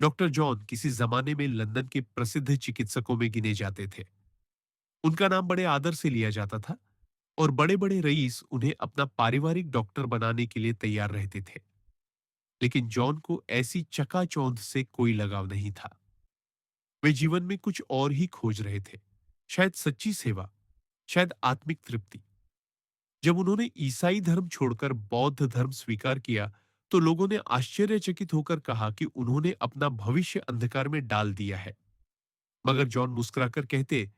Doctor John किसी जमाने में लंदन के प्रसिद्ध चिकित्सकों में गिने जाते थे। उनका नाम बड़े आदर से लिया जाता था और बड़े बड़े रईस उन्हें अपना पारिवारिक डॉक्टर बनाने के लिए तैयार रहते थे। लेकिन जॉन को ऐसी चकाचौंध से कोई लगाव नहीं था। वे जीवन में कुछ और ही खोज रहे थे। शायद सच्ची सेवा, शायद आत्मिक तृप्ति। जब उन्होंने ईसाई धर्म छोड़कर बौद्ध धर्म स्वीकार किया, तो लोगों ने आश्चर्यचकित होकर कहा कि उन्होंने अपना भविष्य अंधकार में डाल दिया है। मगर जॉन मुस्कुराकर कहते,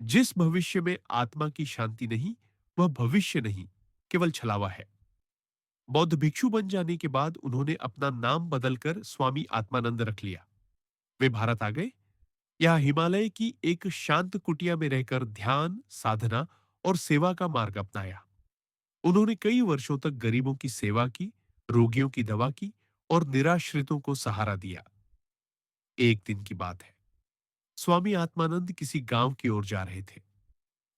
जिस भविष्य में आत्मा की शांति नहीं, वह भविष्य नहीं, केवल छलावा है। बौद्ध भिक्षु बन जाने के बाद उन्होंने अपना नाम बदलकर स्वामी आत्मानंद रख लिया। वे भारत आ गए। यहाँ हिमालय की एक शांत कुटिया में रहकर ध्यान, साधना और सेवा का मार्ग अपनाया। उन्होंने कई वर्षों तक गरीबों की सेवा की, रोगियों की दवा की और निराश्रितों को सहारा दिया। एक दिन की बात है, स्वामी आत्मानंद किसी गांव की ओर जा रहे थे।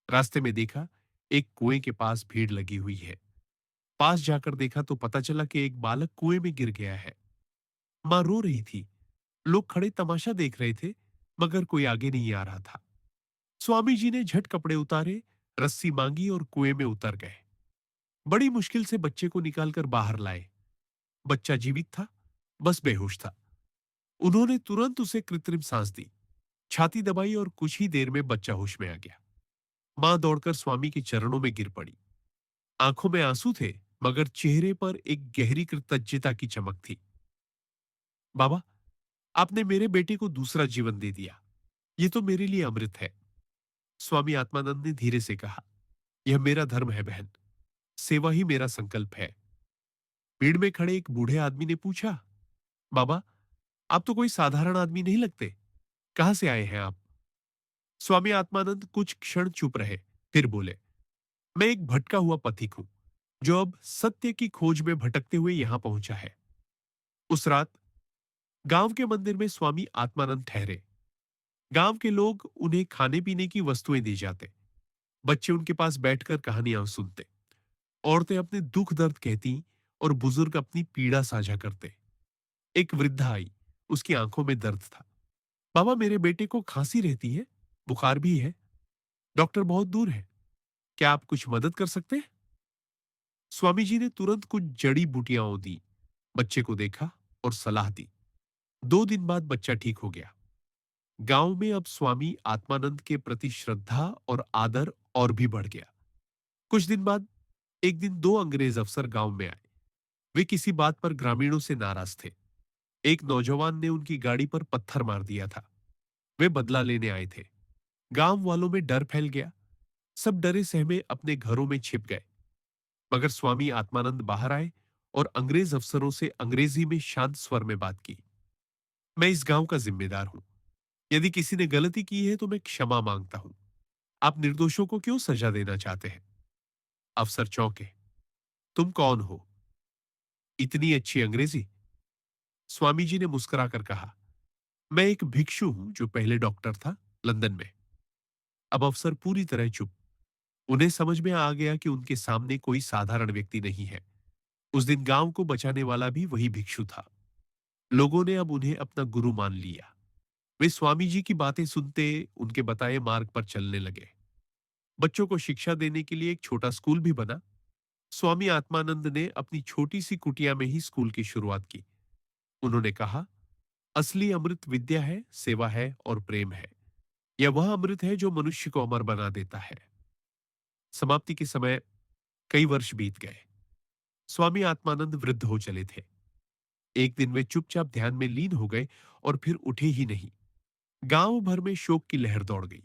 रास्ते में देखा, एक कुएं के पास भीड़ लगी हुई है। पास जाकर देखा तो पता चला कि एक बालक कुएं में गिर गया है। मां रो रही थी। लोग खड़े तमाशा देख रहे थे, मगर कोई आगे नहीं आ रहा था। स्वामी जी ने झट कपड़े उतारे, रस्सी मांगी और कुएं में उतर गए। बड़ी मुश्किल से बच्चे को निकालकर बाहर लाए। बच्चा जीवित था, बस बेहोश था। उन्होंने तुरंत उसे कृत्रिम सांस दी, छाती दबाई और कुछ ही देर में बच्चा होश में आ गया। मां दौड़कर स्वामी के चरणों में गिर पड़ी। आंखों में आंसू थे, मगर चेहरे पर एक गहरी कृतज्ञता की चमक थी। बाबा, आपने मेरे बेटे को दूसरा जीवन दे दिया। ये तो मेरे लिए अमृत है। स्वामी आत्मानंद ने धीरे से कहा, यह मेरा धर्म है बहन। सेवा ही मेरा संकल्प है। भीड़ में खड़े एक बूढ़े आदमी ने पूछा, बाबा, आप तो कोई साधारण आदमी नहीं लगते। कहां से आए हैं आप? स्वामी आत्मानंद कुछ क्षण चुप रहे, फिर बोले, मैं एक भटका हुआ पथिक हूं, जो अब सत्य की खोज में भटकते हुए यहां पहुंचा है। उस रात गांव के मंदिर में स्वामी आत्मानंद ठहरे। गांव के लोग उन्हें खाने पीने की वस्तुएं दे जाते। बच्चे उनके पास बैठकर कहानियां सुनते। औरतें अपने दुख दर्द कहती और बुजुर्ग अपनी पीड़ा साझा करते। एक वृद्धा आई। उसकी आंखों में दर्द था। बाबा, मेरे बेटे को खांसी रहती है, बुखार भी है। डॉक्टर बहुत दूर है। क्या आप कुछ मदद कर सकते हैं? स्वामी जी ने तुरंत कुछ जड़ी बूटियां दी, बच्चे को देखा और सलाह दी। 2 दिन बाद बच्चा ठीक हो गया। गांव में अब स्वामी आत्मानंद के प्रति श्रद्धा और आदर और भी बढ़ गया। कुछ दिन बाद एक दिन 2 अंग्रेज अफसर गांव में आए। वे किसी बात पर ग्रामीणों से नाराज थे। एक नौजवान ने उनकी गाड़ी पर पत्थर मार दिया था। वे बदला लेने आए थे। गांव वालों में डर फैल गया। सब डरे सहमे अपने घरों में छिप गए। मगर स्वामी आत्मानंद बाहर आए और अंग्रेज अफसरों से अंग्रेजी में शांत स्वर में बात की। मैं इस गांव का जिम्मेदार हूं। यदि किसी ने गलती की है तो मैं क्षमा मांगता हूं। आप निर्दोषों को क्यों सजा देना चाहते हैं? अफसर चौंके। तुम कौन हो? इतनी अच्छी अंग्रेजी? स्वामी जी ने मुस्कुराकर कहा, मैं एक भिक्षु हूं जो पहले डॉक्टर था, लंदन में। अब अफसर पूरी तरह चुप। उन्हें समझ में आ गया कि उनके सामने कोई साधारण व्यक्ति नहीं है। उस दिन गांव को बचाने वाला भी वही भिक्षु था। लोगों ने अब उन्हें अपना गुरु मान लिया। वे स्वामी जी की बातें सुनते, उनके बताए मार्ग पर चलने लगे। बच्चों को शिक्षा देने के लिए एक छोटा स्कूल भी बना। स्वामी आत्मानंद ने अपनी छोटी सी कुटिया में ही स्कूल की शुरुआत की। उन्होंने कहा, असली अमृत विद्या है, सेवा है और प्रेम है। यह वह अमृत है जो मनुष्य को अमर बना देता है। समाप्ति के समय कई वर्ष बीत गए। स्वामी आत्मानंद वृद्ध हो चले थे। एक दिन वे चुपचाप ध्यान में लीन हो गए और फिर उठे ही नहीं। गांव भर में शोक की लहर दौड़ गई,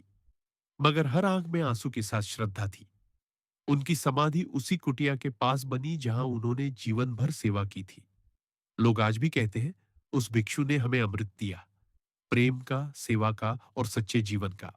मगर हर आंख में आंसू के साथ श्रद्धा थी। उनकी समाधि उसी कुटिया के पास बनी जहां उन्होंने जीवन भर सेवा की थी। लोग आज भी कहते हैं, उस भिक्षु ने हमें अमृत दिया, प्रेम का, सेवा का और सच्चे जीवन का।